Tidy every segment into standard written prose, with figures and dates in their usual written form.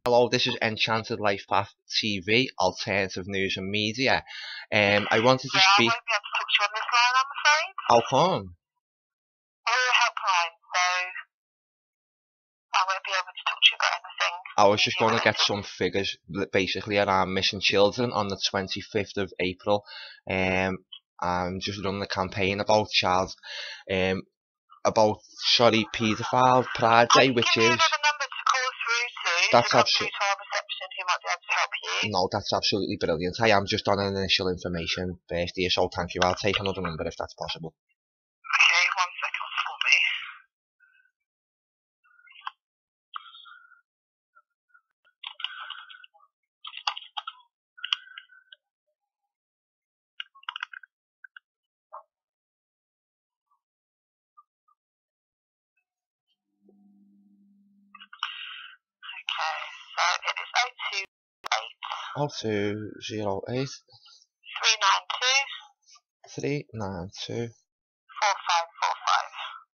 Hello, this is Enchanted LifePath TV, alternative news and media. I wanted to speak. I won't be able to talk to you on this line, I'm afraid. How come? We're a helpline, so I won't be able to talk to you about anything. I was just going to get some figures, basically, around missing children on the 25th of April. I'm just running a campaign about paedophile Pride Day, which is. That's absolutely. No, that's absolutely brilliant. I am just on an initial information based here, so thank you. I'll take another number if that's possible. Okay, 1 second for me. Okay, so it is 0208 392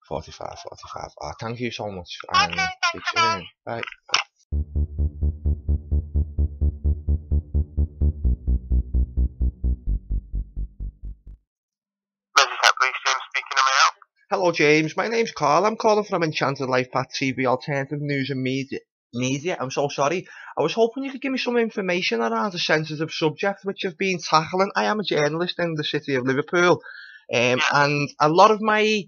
4545. Thank you so much. Okay, thanks, bye. Bye. Hello James, my name's Carl. I'm calling from Enchanted LifePath TV, alternative news and media. I'm so sorry. I was hoping you could give me some information around a sensitive subject which I've been tackling. I am a journalist in the city of Liverpool, and a lot of my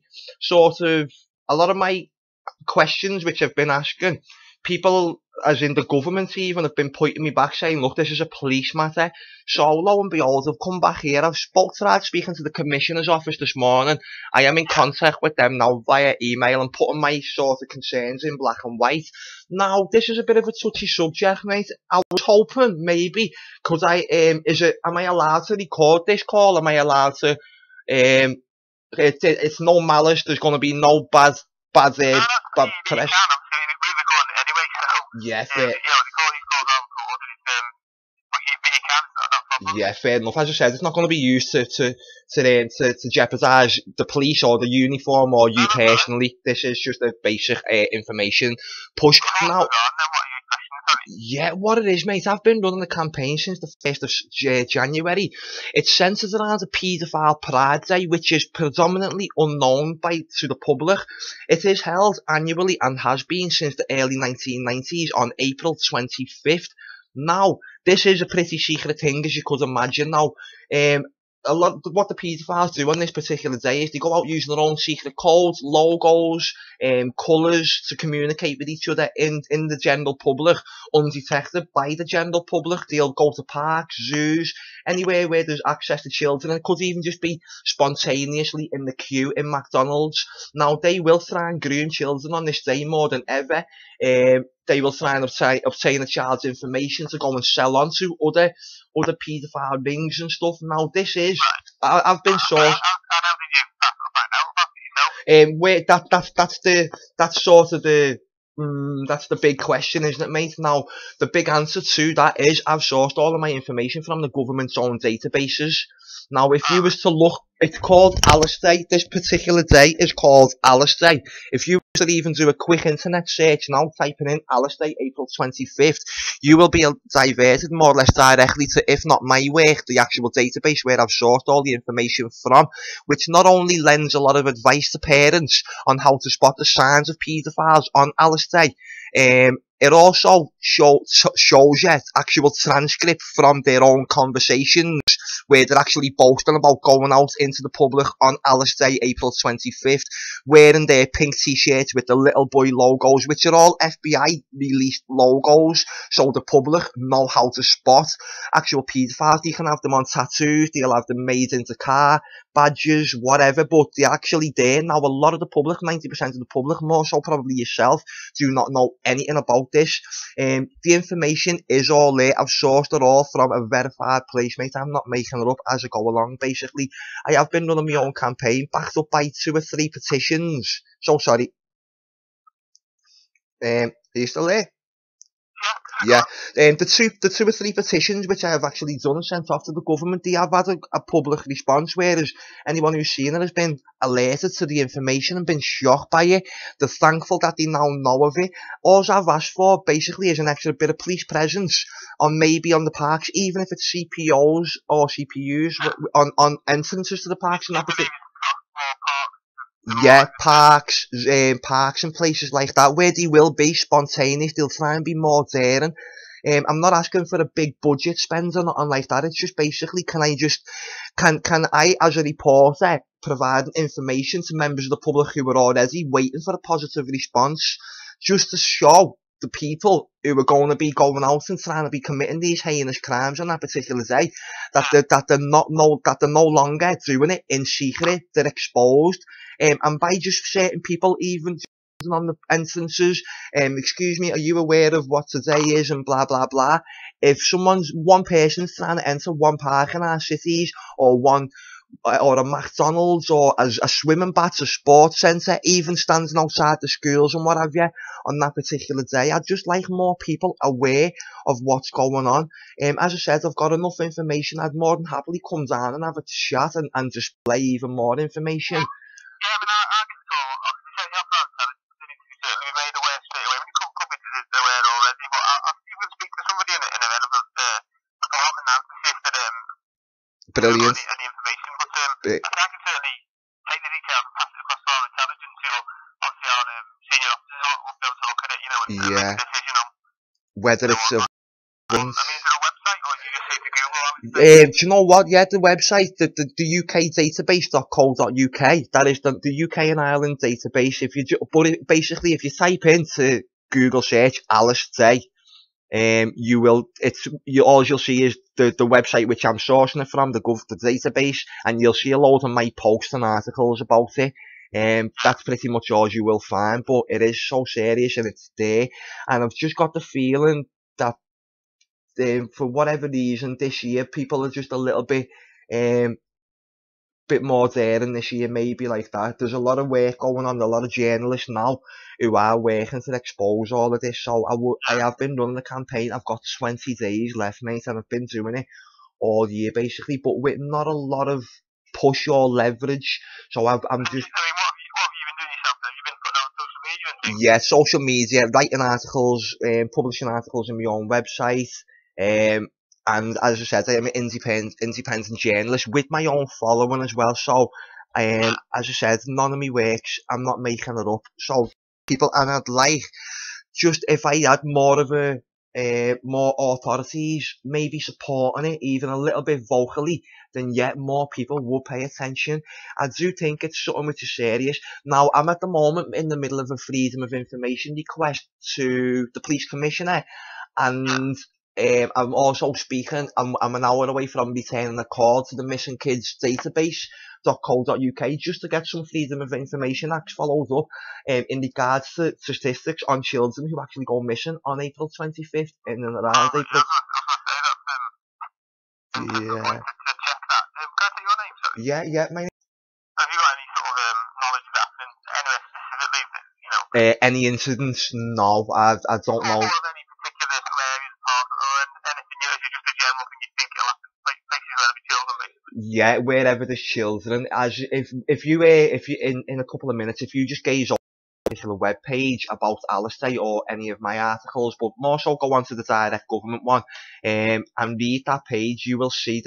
questions which I've been asking, people, as in the government even, have been pointing me back saying, look, this is a police matter. So lo and behold, I've come back here. I've tried speaking to the Commissioner's office this morning. I am in contact with them now via email and putting my sort of concerns in black and white. Now, this is a bit of a touchy subject, mate. I was hoping maybe, am I allowed to record this call? Am I allowed to, it's no malice, there's going to be no bad press. Yeah, fair. Yeah, fair enough. As I said, it's not going to be used to jeopardise the police or the uniform or you personally. This is just a basic information push. Now, yeah, what it is, mate, I've been running the campaign since the 1st of January. It's centred around a paedophile Pride Day, which is predominantly unknown to the public. It is held annually and has been since the early 1990s on April 25th. Now, this is a pretty secret thing, as you could imagine. Now, what the paedophiles do on this particular day is they go out using their own secret codes, logos, colours to communicate with each other in the general public, undetected by the general public. They'll go to parks, zoos, anywhere where there's access to children. It could even just be spontaneously in the queue in McDonald's. Now, they will try and groom children on this day more than ever. They will try and obtain a child's information to go and sell on to other paedophile rings and stuff. Now, this is, I've been sourced. That's the big question, isn't it, mate? Now, the big answer to that is I've sourced all of my information from the government's own databases. Now, if you was to look, it's called Alice Day. This particular day is called Alice Day. If you was to even do a quick internet search now, typing in Alice Day, April 25th, you will be diverted more or less directly to, if not my work, the actual database where I've sourced all the information from, which not only lends a lot of advice to parents on how to spot the signs of paedophiles on Alice Day, it also shows you actual transcript from their own conversations where they're actually boasting about going out into the public on Alice Day, April 25th, wearing their pink t-shirts with the little boy logos, which are all FBI released logos, so the public know how to spot actual paedophiles. You can have them on tattoos, they'll have them made into car badges, whatever, but they're actually there. Now, a lot of the public, 90% of the public, more so probably yourself, do not know anything about this. The information is all there. I've sourced it all from a verified place, mate. I'm not making it up as I go along, basically. I have been running my own campaign, backed up by 2 or 3 petitions. So sorry. Are you still there? Yeah, the two or three petitions which I have actually done and sent off to the government, they have had a public response, whereas anyone who's seen it has been alerted to the information and been shocked by it. They're thankful that they now know of it. All I've asked for basically is an extra bit of police presence on the parks, even if it's CPOs or CPUs on entrances to the parks and that. Yeah, parks and places like that where they will be spontaneous. They'll try and be more daring. I'm not asking for a big budget spend or nothing like that. It's just basically, can I as a reporter provide information to members of the public who are already waiting for a positive response, just to show the people who are going to be going out and trying to be committing these heinous crimes on that particular day, that they're no longer doing it in secret. They're exposed, and by just certain people even on the entrances, excuse me, are you aware of what today is, and blah blah blah. If one person's trying to enter one park in our cities, or a McDonald's, or a swimming baths, a sports centre, even standing outside the schools and what have you on that particular day, I'd just like more people aware of what's going on. As I said, I've got enough information. I'd more than happily come down and have a chat and display even more information. Yeah, I mean, I can tell, obviously, you have that, we made aware straight away. When you come to this, they're aware already, but I'll see if we can speak to somebody in a relevant department now to see if they're Brilliant. any information, but I can certainly take the details and pass it across to our intelligence, who obviously our senior officers will be able to look at it, and make a decision on whether it's a I mean, is there a website, or you just say to Google? do you know what? Yeah, the website, the UK database.co.uk. That is the UK and Ireland database. Basically, if you type into Google search Alice Day, all you'll see is the website which I'm sourcing it from, the database, and you'll see a load of my posts and articles about it. That's pretty much all you will find, but it is so serious and it's there. And I've just got the feeling that for whatever reason this year people are just a little bit more daring this year, maybe, like that. There's a lot of work going on, a lot of journalists now who are working to expose all of this. So I have been running the campaign. I've got 20 days left, mate, and I've been doing it all year basically, but with not a lot of push or leverage. So I'm just. I mean, what have you been doing yourself then? You've been putting on social media and things? Yeah, social media, writing articles, publishing articles on my own website. And as I said, I'm an independent journalist with my own following as well. So, as I said, none of me works. I'm not making it up. So, people, and I'd like, just if I had more of more authorities maybe supporting it, even a little bit vocally, then yet more people will pay attention. I do think it's something which is serious. Now, I'm at the moment in the middle of a freedom of information request to the police commissioner, and I'm also speaking. I'm an hour away from returning a call to the missing kids database.co.uk just to get some freedom of information acts followed up in regards to statistics on children who actually go missing on April 25th in and around April. Yeah. To check that. Can I say your name, sorry? Yeah, my name. Have you got any sort of knowledge of that anywhere specifically that, any incidents? No, I don't know. Or of any particular areas, parts, or anything, is it just a general thing you think it'll happen, places where there'll be children, basically? Yeah, wherever there's children. If you in a couple of minutes, if you just gaze on a particular web page about Alistair or any of my articles, but more so go onto the direct government one, and read that page, you will see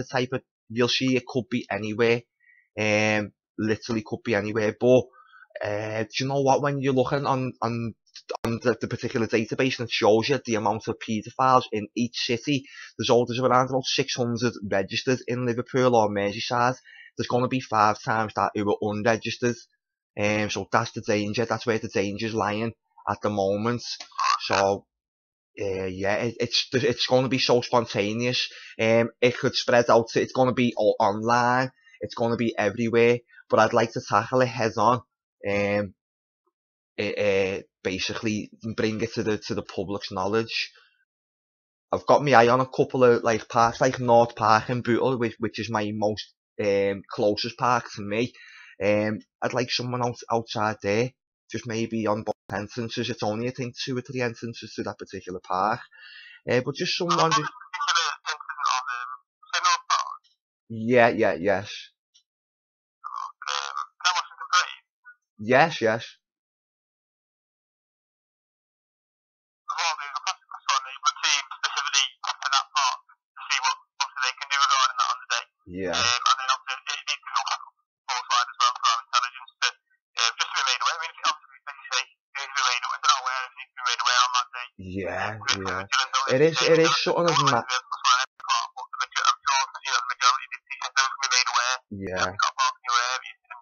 you'll see it could be anywhere, literally could be anywhere. But do you know what? When you're looking on the particular database, and it shows you the amount of paedophiles in each city, there's around about 600 registered in Liverpool or Merseyside. There's going to be 5 times that who are unregistered. So that's the danger. That's where the danger's lying at the moment. So yeah, it's going to be so spontaneous. It could spread out. It's going to be all online. It's going to be everywhere. But I'd like to tackle it head on. Basically bring it to the public's knowledge. I've got my eye on a couple of parks, like North Park in Bootle, which is my most closest park to me. I'd like someone outside there, just maybe on both entrances. It's only, I think, 2 or 3 entrances to that particular park. But just someone Well, just... particular incident on, say North Park. Yeah, yes. That wasn't complete. Yes. Well, there's a consequence on the Recieve specifically to that park to see what obviously they can do regarding that on the day. Yeah. And then obviously it needs to go forward as well for our intelligence to just to be made aware. I mean, obviously, as you say, it needs to be made aware. If they're not aware, it needs to be made aware on that day. Yeah. It It is sort of I'm sure the majority of these things can be made aware. Yeah. You've got park in your area, and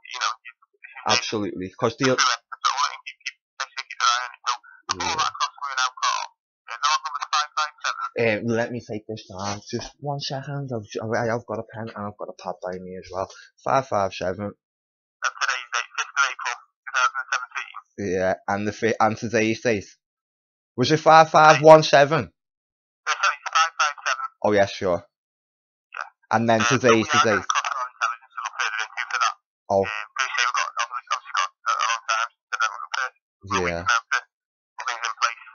Absolutely, because the... let me take this down. Just 1 second. I've got a pen and I've got a pad by me as well. 557. Today's date, 5th of April, 2017. Yeah, and today's date. Was it 5517? Sorry, 557. Oh yes, sure. Yeah. And then today's the date. Oh. Yeah.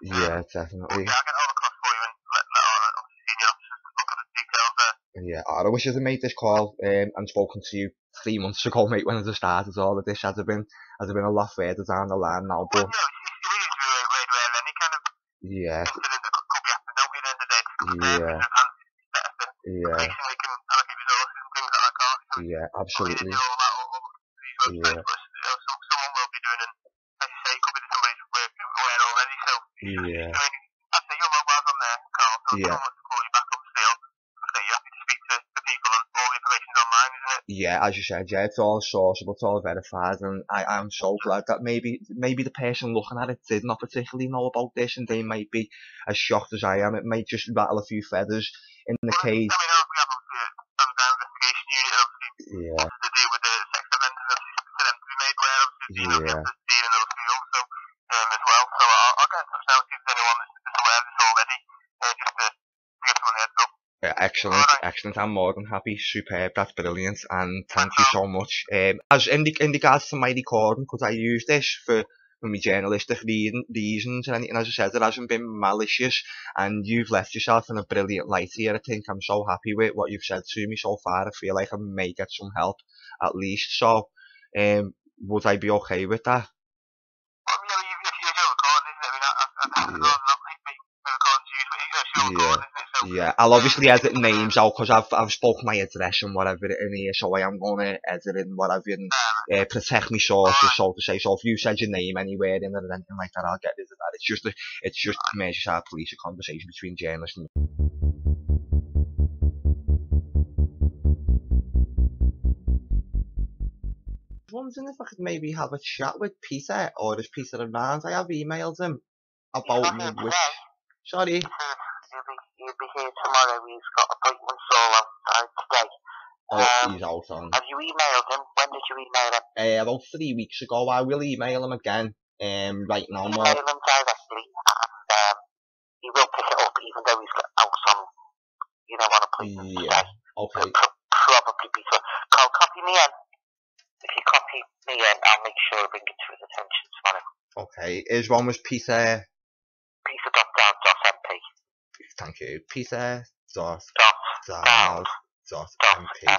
Yeah, definitely. Yeah, I'll get all across for you and let our senior officers look at the details there. Yeah, I wish I'd made this call and spoken to you 3 months ago, mate, when it started. All of this has been a lot further down the line now, but... Well, you really do aware of any kind of incident that could be happening, don't we, at the end of the day? Yeah. We can allocate resources and things like that, can't we? Yeah, absolutely. Do all that over these websites, but someone will be doing it. As you say, it could be that somebody's aware already, so... Yeah. I mean, I say your mobile's on there, Carl, so if someone wants to call you back up still, I say you're happy to speak to the people and all the information's online, isn't it? Yeah, as you said, yeah, it's all sourceable, it's all verified, and I'm so glad that maybe the person looking at it did not particularly know about this, and they might be as shocked as I am. It might just rattle a few feathers in the cage. I mean, we have obviously a standard investigation unit, obviously, wants to deal with the sex offenders, obviously, for them to be made aware, obviously, we have to deal in those fields, so, as well, so I'll get in touch now if there's anyone that's aware of this already, just to give someone a heads up. Yeah, excellent. I'm more than happy. Superb. That's brilliant. And thank you so much. As in regards to my recording, because I use this for my journalistic reasons and anything, as I said, it hasn't been malicious, and you've left yourself in a brilliant light here. I think I'm so happy with what you've said to me so far. I feel like I may get some help at least. So, would I be okay with that? Well, yeah, if you do record, isn't it? I mean, not me recording to you, but you're recording, isn't it? So, yeah, I'll obviously edit names out because I've spoken my address and whatever in here, so I am going to edit it and whatever and protect my sources, so to say. So if you said your name anywhere in it or anything like that, I'll get rid of that. It's just Merseyside Police, a conversation between journalists and... I was wondering if I could maybe have a chat with Peter, or is Peter around? I have emailed him about me with... Sorry. He'll be here tomorrow. He's got appointments all outside today. He's out on. Have you emailed him? When did you email him? About 3 weeks ago. I will email him again. Right now, email him directly, and he will pick it up, even though he's out on, on appointment today. Okay. Probably be so. Carl, copy me in. If you copy me in, I'll make sure I bring it to his attention tomorrow. Okay. His one was Peter. Peter.down.mp. Thank you. Peter dot MP.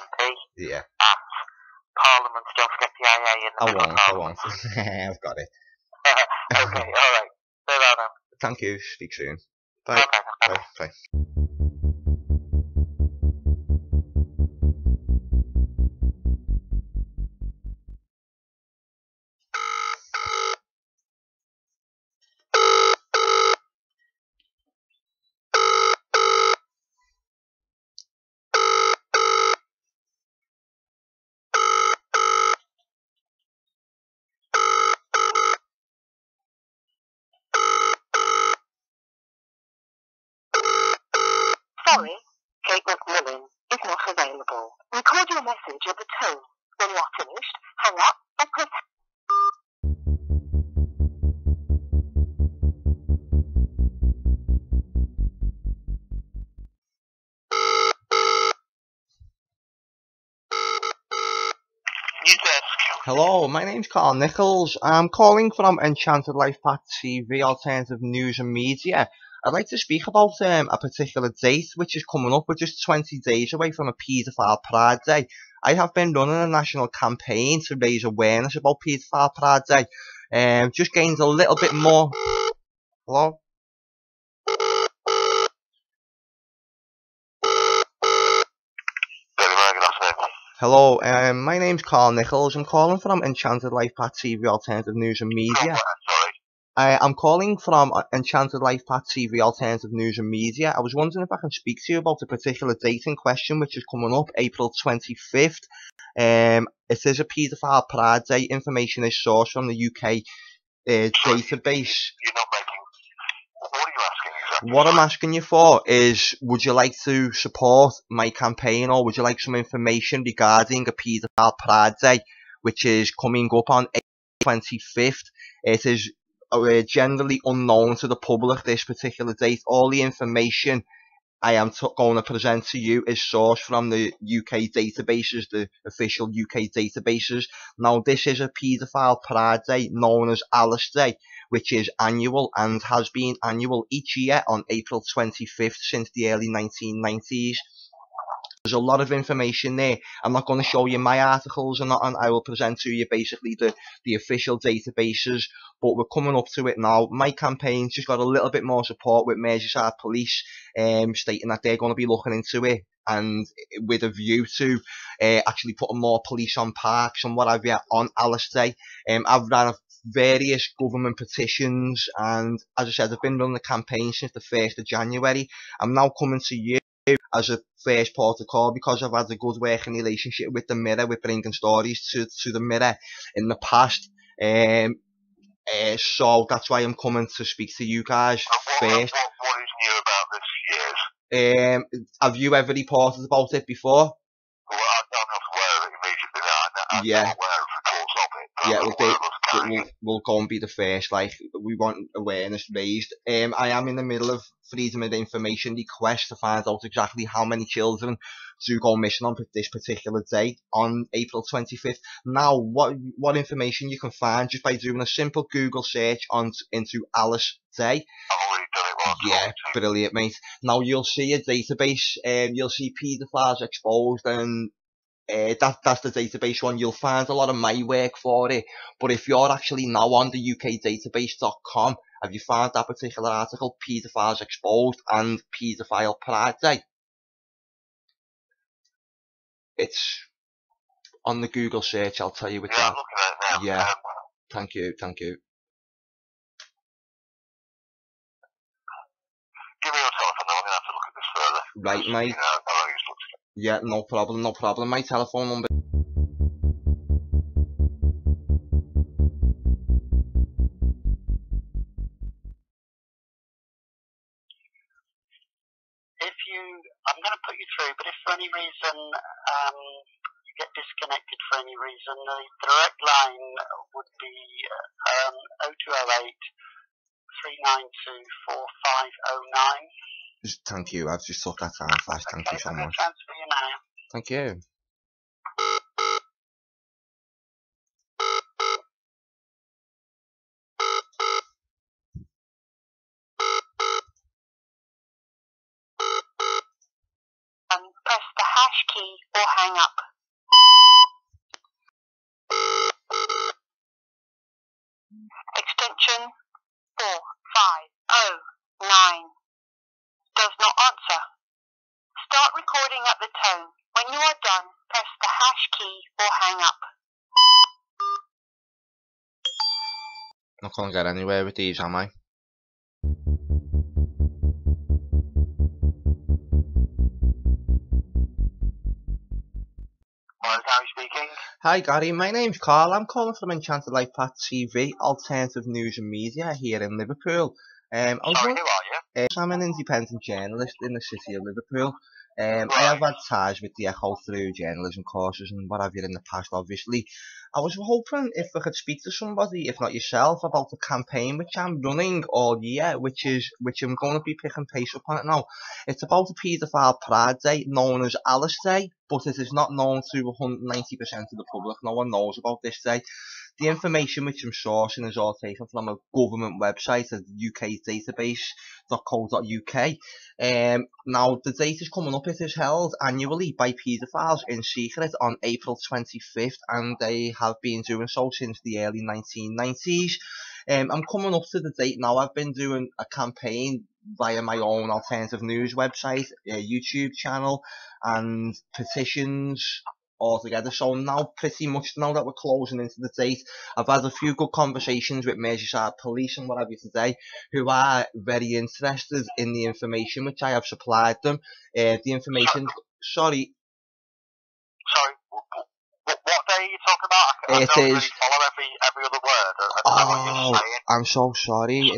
Yeah. At Parliament. Don't forget the IA in the middle. I won't. I've got it. Okay, alright. Say that then. Thank you. Speak soon. Bye. Bye. Sorry, Kate McMillan is not available. Record your message at the tone. When you are finished, hang up and press... Hello, my name's Carl Nichols. I'm calling from Enchanted LifePath TV, alternative news and media. I'd like to speak about a particular date which is coming up. We're just 20 days away from a Paedophile Pride Day. I have been running a national campaign to raise awareness about Paedophile Pride Day. Just gained a little bit more. Hello? Hello, my name's Carl Nichols. I'm calling from Enchanted, LifePath TV, Alternative News and Media. I'm calling from Enchanted, LifePath TV, Alternative News and Media. I was wondering if I can speak to you about a particular date in question, which is coming up, April 25th. It is a Paedophile Pride Day. Information is sourced from the UK database. You're not making... What are you asking exactly? What I'm asking you for is, would you like to support my campaign, or would you like some information regarding a Paedophile Pride Day, which is coming up on April 25th? It is generally unknown to the public, this particular date. All the information I am going to present to you is sourced from the UK databases, the official UK databases. Now, this is a Paedophile Pride Day known as Alice Day, which is annual and has been annual each year on April 25th since the early 1990s. There's a lot of information there. I'm not going to show you my articles and I will present to you basically the official databases, but we're coming up to it now. My campaign's just got a little bit more support with Merseyside Police, stating that they're going to be looking into it and with a view to actually putting more police on parks and what have you on Alice Day. I've ran various government petitions, and as I said, I've been running the campaign since the 1st of January. I'm now coming to you as a first port of call because I've had a good working relationship with the Mirror, with bringing stories to the Mirror in the past. So that's why I'm coming to speak to you guys first. What is new about this year? Have you ever reported about it before? Well, I'm not aware of it immediately now. I'm not aware of reports of it. We'll go and be the first. Like, we want awareness raised. I am in the middle of freedom of information request to find out exactly how many children do go missing on this particular day on April 25th. Now, what information you can find just by doing a simple Google search into Alice Day. I've already done it. Yeah, brilliant, mate. Now you'll see a database. You'll see paedophiles exposed, and that's the database one. You'll find a lot of my work for it. But if you're actually now on the ukdatabase.com, have you found that particular article, Paedophiles Exposed and Paedophile Pride Day? It's on the Google search, I'll tell you with that. I'm looking at it now. Yeah, thank you. Give me your telephone number, I'm going to have to look at this further. Right, mate. Yeah, no problem. My telephone number. I'm going to put you through, but if for any reason you get disconnected for any reason, the direct line would be 0208 392 4509. Thank you, I've just took that down fast. Thank you so much. Transfer you now. Thank you. Press the hash key or hang up. Extension 4509 does not answer. Start recording at the tone. When you are done, press the hash key or hang up. Not gonna get anywhere with these, am I? Gary speaking. Hi Gary, my name's Carl. I'm calling from Enchanted LifePath TV, Alternative News and Media here in Liverpool. Sorry, who are you? I'm an independent journalist in the city of Liverpool. I have had ties with the Echo through journalism courses and what have you in the past, obviously. I was hoping if I could speak to somebody, if not yourself, about the campaign which I'm running all year, which I'm going to be picking pace up on it now. It's about the Paedophile Pride Day, known as Alice Day, but it is not known to 190% of the public. No one knows about this day. The information which I'm sourcing is all taken from a government website, a UK database.co.uk. Now, the date is coming up. It is held annually by paedophiles in secret on April 25th, and they have been doing so since the early 1990s. I'm coming up to the date now. I've been doing a campaign via my own alternative news website, YouTube channel, and petitions altogether. So now, pretty much now that we're closing into the date, I've had a few good conversations with Merseyside Police and what have you today, who are very interested in the information which I have supplied them. The information. Sorry. Sorry, what day are you talking about? I don't really follow every other word. I don't know what you're saying. I'm so sorry.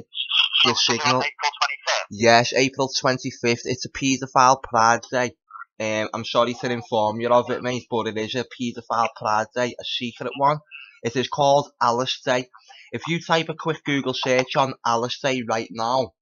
The signal. April 25th? Yes, April 25th. It's a paedophile Pride Day. I'm sorry to inform you of it, mate, but it is a paedophile Pride Day, a secret one. It is called Alice Day. If you type a quick Google search on Alice Day right now,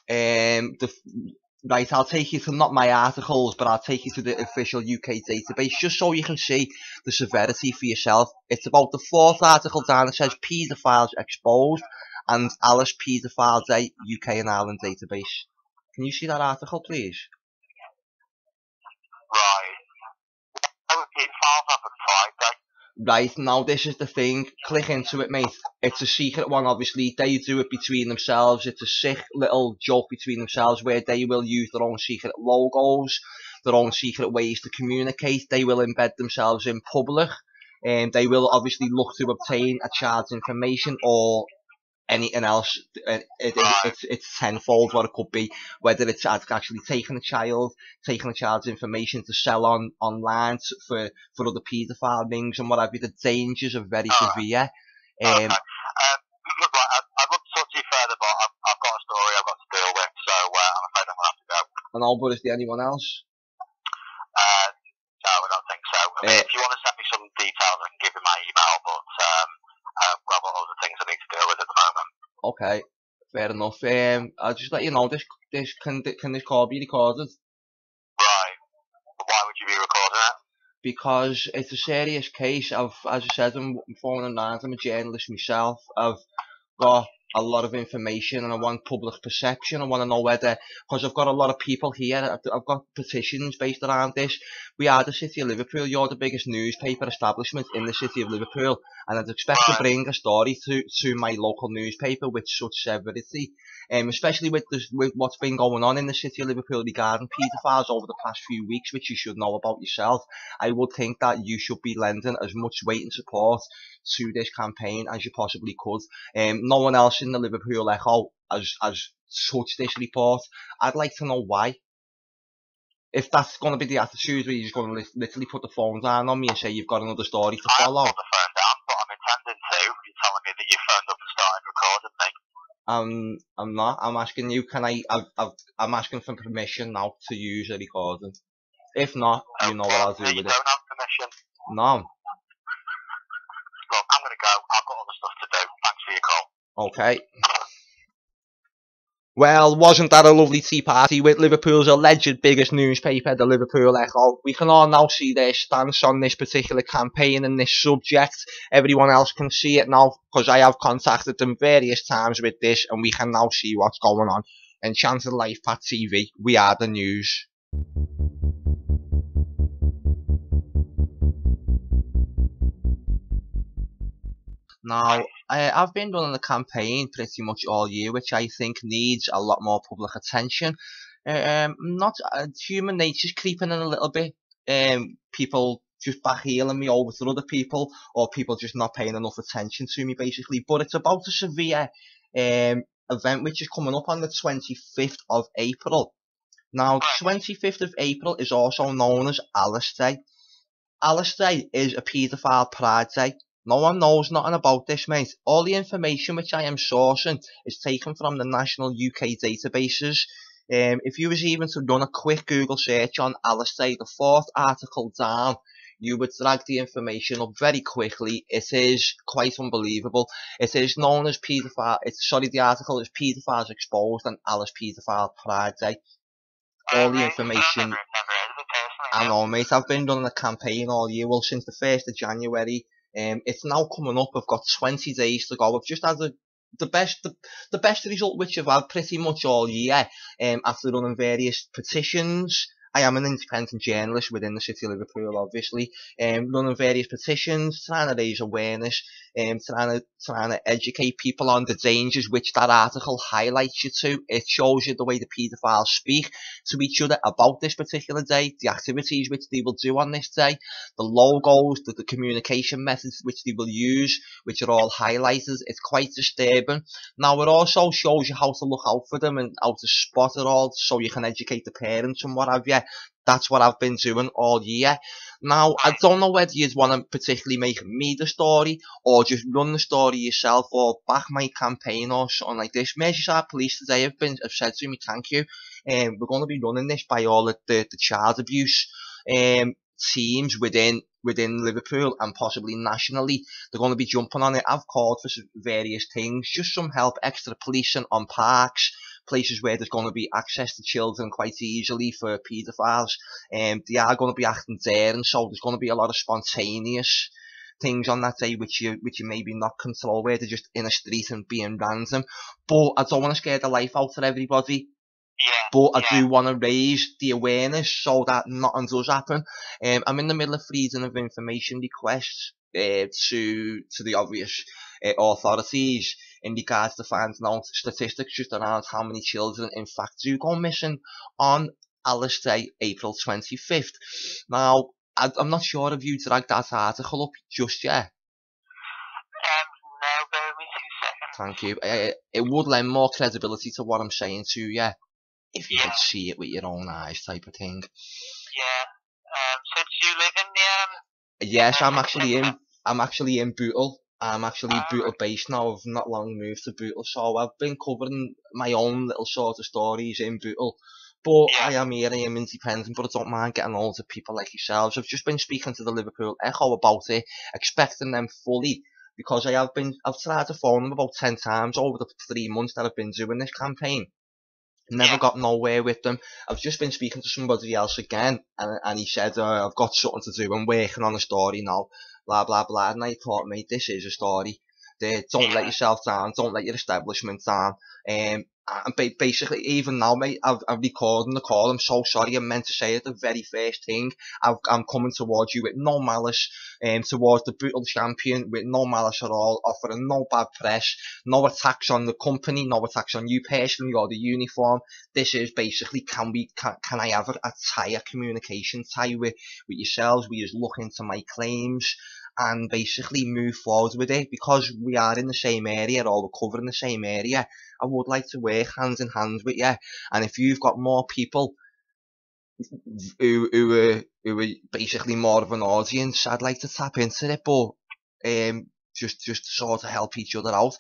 right, I'll take you to not my articles, but I'll take you to the official UK database, just so you can see the severity for yourself. It's about the 4th article down. It says paedophiles exposed, and Alice Paedophile Day, UK and Ireland database. Can you see that article, please? Right. Paedophiles have a Pride Day. Right, now this is the thing. Click into it, mate. It's a secret one, obviously. They do it between themselves. It's a sick little joke between themselves where they will use their own secret logos, their own secret ways to communicate. They will embed themselves in public, and they will obviously look to obtain a child's information or anything else. It's tenfold what it could be, whether it's actually taking a child's information to sell online for other paedophile rings and what have you. The dangers are very severe. Look, right, I'd love to talk to you further, but I've got a story I've got to deal with, so I'm afraid I'm going to have to go. And all, but is there anyone else? No, I don't think so. I mean, if you want to send me some details, I can give you my email, but I've got other things I need to deal with at the moment. Okay, fair enough. I'll just let you know, this can this call be recorded? Right. But why would you be recording it? Because it's a serious case. As I said, I'm phoning around. I'm a journalist myself. I've got a lot of information and I want public perception. I want to know whether, because I've got a lot of people here, I've got petitions based around this. We are the City of Liverpool. You're the biggest newspaper establishment in the City of Liverpool, and I'd expect to bring a story to my local newspaper with such severity, especially with what's been going on in the City of Liverpool regarding paedophiles over the past few weeks, which you should know about yourself. I would think that you should be lending as much weight and support to this campaign as you possibly could. No one else in the Liverpool Echo has touched this report. I'd like to know why. If that's going to be the attitude where you're just going to literally put the phone down on me and say you've got another story to follow. I haven't put the phone down, but I'm intending to. You're telling me that you phoned up and started recording me. I'm not. I'm asking you, I'm asking for permission now to use a recording. If not, you know what I'll do with it. You don't have permission. No. Look, I'm going to go. I've got other stuff to do. Thanks for your call. Okay. Well, wasn't that a lovely tea party with Liverpool's alleged biggest newspaper, the Liverpool Echo? We can all now see their stance on this particular campaign and this subject. Everyone else can see it now because I have contacted them various times with this, and we can now see what's going on. Enchanted LifePath TV, we are the news. Now, I've been running a campaign pretty much all year, which I think needs a lot more public attention. Human nature's creeping in a little bit. People just backheeling me over to other people, or people just not paying enough attention to me, basically. But it's about a severe event which is coming up on the 25th of April. Now, 25th of April is also known as Alice Day. Alice Day is a paedophile Pride Day. No one knows nothing about this, mate. All the information which I am sourcing is taken from the national UK databases. If you was even to run a quick Google search on Alice Day, the 4th article down, you would drag the information up very quickly. It is quite unbelievable. It is known as paedophile. The article is Paedophiles Exposed and Alice Paedophile Pride Day. All the information. I know, mate. I've been running a campaign all year. Well, since the 1st of January. It's now coming up. I've got 20 days to go. I've just had the best result which I've had pretty much all year. After running various petitions. I am an independent journalist within the city of Liverpool, obviously. Running various petitions, trying to raise awareness, trying to educate people on the dangers which that article highlights you to. It shows you the way the paedophiles speak to each other about this particular day, the activities which they will do on this day, the logos, the communication methods which they will use, which are all highlighted. It's quite disturbing. Now, it also shows you how to look out for them and how to spot it all so you can educate the parents and what have you. That's what I've been doing all year. Now, I don't know whether you'd want to particularly make me the story or just run the story yourself or back my campaign or something like this. Merseyside Police today have said to me, thank you. We're going to be running this by all the child abuse teams within Liverpool and possibly nationally. They're going to be jumping on it. I've called for various things, just some help, extra policing on parks, places where there's going to be access to children quite easily for paedophiles. They are going to be acting there, and so there's going to be a lot of spontaneous things on that day which you maybe not control, where they're just in a street and being random. But I don't want to scare the life out of everybody. But I do want to raise the awareness so that nothing does happen. I'm in the middle of freezing of information requests to the obvious authorities in regards to finding out statistics just around how many children in fact do go missing on Alice Day, April 25th. Now, I'm not sure if you dragged that article up just yet. No, bear with me 2 seconds. Thank you. It would lend more credibility to what I'm saying to you if you could see it with your own eyes, type of thing. Yeah. So do you live in the Yes, I'm actually in Bootle. I'm actually Bootle based now. I've not long moved to Bootle, so I've been covering my own little sort of stories in Bootle. But I am here, I am independent, but I don't mind getting hold of people like yourselves. I've just been speaking to the Liverpool Echo about it, expecting them fully, because I've tried to phone them about 10 times over the 3 months that I've been doing this campaign. Never got nowhere with them. I've just been speaking to somebody else again, and he said, I've got something to do, I'm working on a story now, blah, blah, blah. And I thought, mate, this is a story. Don't let yourself down, don't let your establishment down. And basically, even now, mate, I'm recording the call. I'm so sorry, I meant to say it the very first thing. I'm coming towards you with no malice, towards the brutal champion with no malice at all, offering no bad press, no attacks on the company, no attacks on you personally or the uniform. This is basically, can I have a tie, a communication tie with yourselves? We just look into my claims and basically move forward with it, because we are in the same area, or we're covering the same area. I would like to work hands in hand with you, and if you've got more people who are basically more of an audience, I'd like to tap into it, but just sort of help each other out.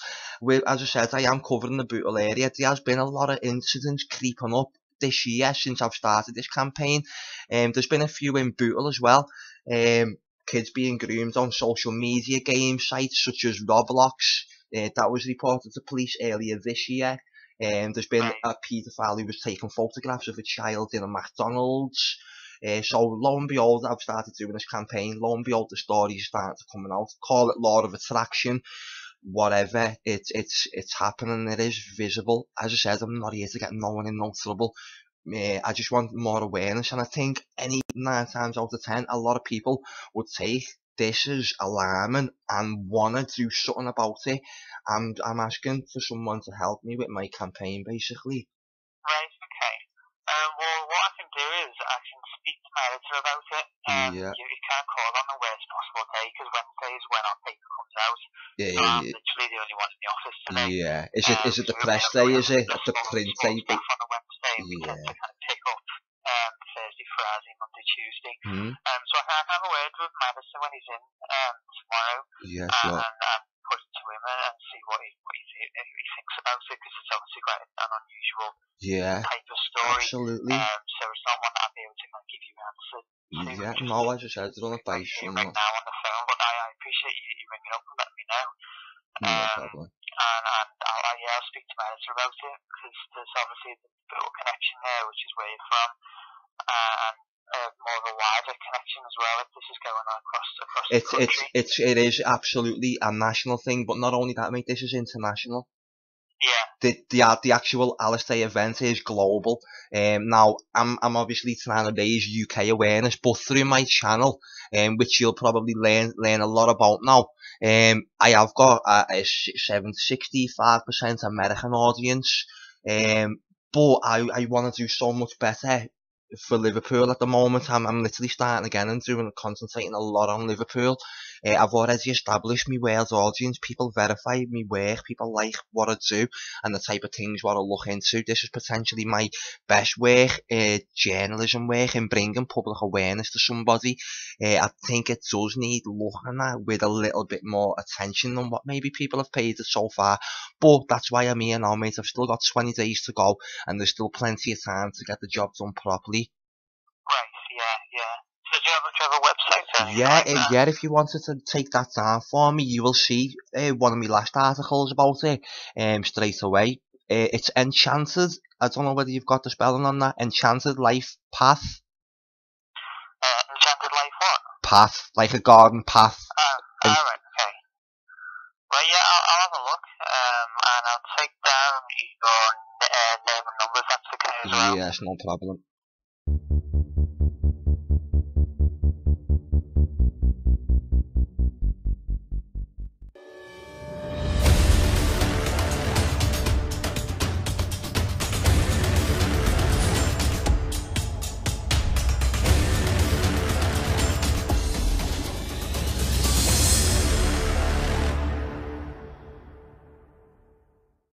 As I said, I am covering the Bootle area. There has been a lot of incidents creeping up this year since I've started this campaign. There's been a few in Bootle as well. Kids being groomed on social media game sites such as Roblox. That was reported to police earlier this year. There's been a paedophile who was taking photographs of a child in a McDonald's. So lo and behold, I've started doing this campaign. Lo and behold, the stories starting to come out. Call it law of attraction, whatever. It's happening. It is visible. As I said, I'm not here to get no one in no trouble. I just want more awareness, and I think 9 times out of 10, a lot of people would take this as alarming and want to do something about it. And I'm asking for someone to help me with my campaign, basically. Right, okay. Well, what I can do is I can speak to my editor about it. You can't call on the worst possible day, because Wednesday is when our paper comes out. So I'm literally the only one in the office today. Is it the press day, is it? The print day? On a Wednesday, and we tend to kind of pick up Thursday, Friday, Monday, Tuesday. So I can have a word with my editor when he's in tomorrow. And put it to him and see what he thinks about it, because it's obviously quite an unusual type of story. Absolutely. So it's not one that I'll be able to give you an answer to. No, as I said, it's on a base. Right now on the phone, but I appreciate you ringing up and letting me know. No problem. And I'll speak to my editor about it, because there's obviously the little connection there, which is where you're from. And more of a wider connection as well, if this is going on across the country. It is absolutely a national thing, but not only that, mate, this is international. Yeah. The actual Alistair event is global. Now I'm obviously trying to raise UK awareness, but through my channel, which you'll probably learn a lot about now. I have got a 65% American audience. But I want to do so much better for Liverpool at the moment. I'm literally starting again and concentrating a lot on Liverpool. I've already established my world audience. People verify me work. People like what I do and the type of things what I look into. This is potentially my best work, journalism work, in bringing public awareness to somebody. I think it does need looking at with a little bit more attention than what maybe people have paid it so far. But that's why I'm here now, mate. I've still got 20 days to go, and there's still plenty of time to get the job done properly. Right, yeah. So do you have a website or anything like that? Yeah, if you wanted to take that down for me, you will see one of my last articles about it straight away. It's Enchanted. I don't know whether you've got the spelling on that. Enchanted LifePath. Enchanted Life what? Path, like a garden path. Alright, okay. Well, yeah, I'll have a look, and I'll take down your name and numbers, that's okay as well. Yes, no problem.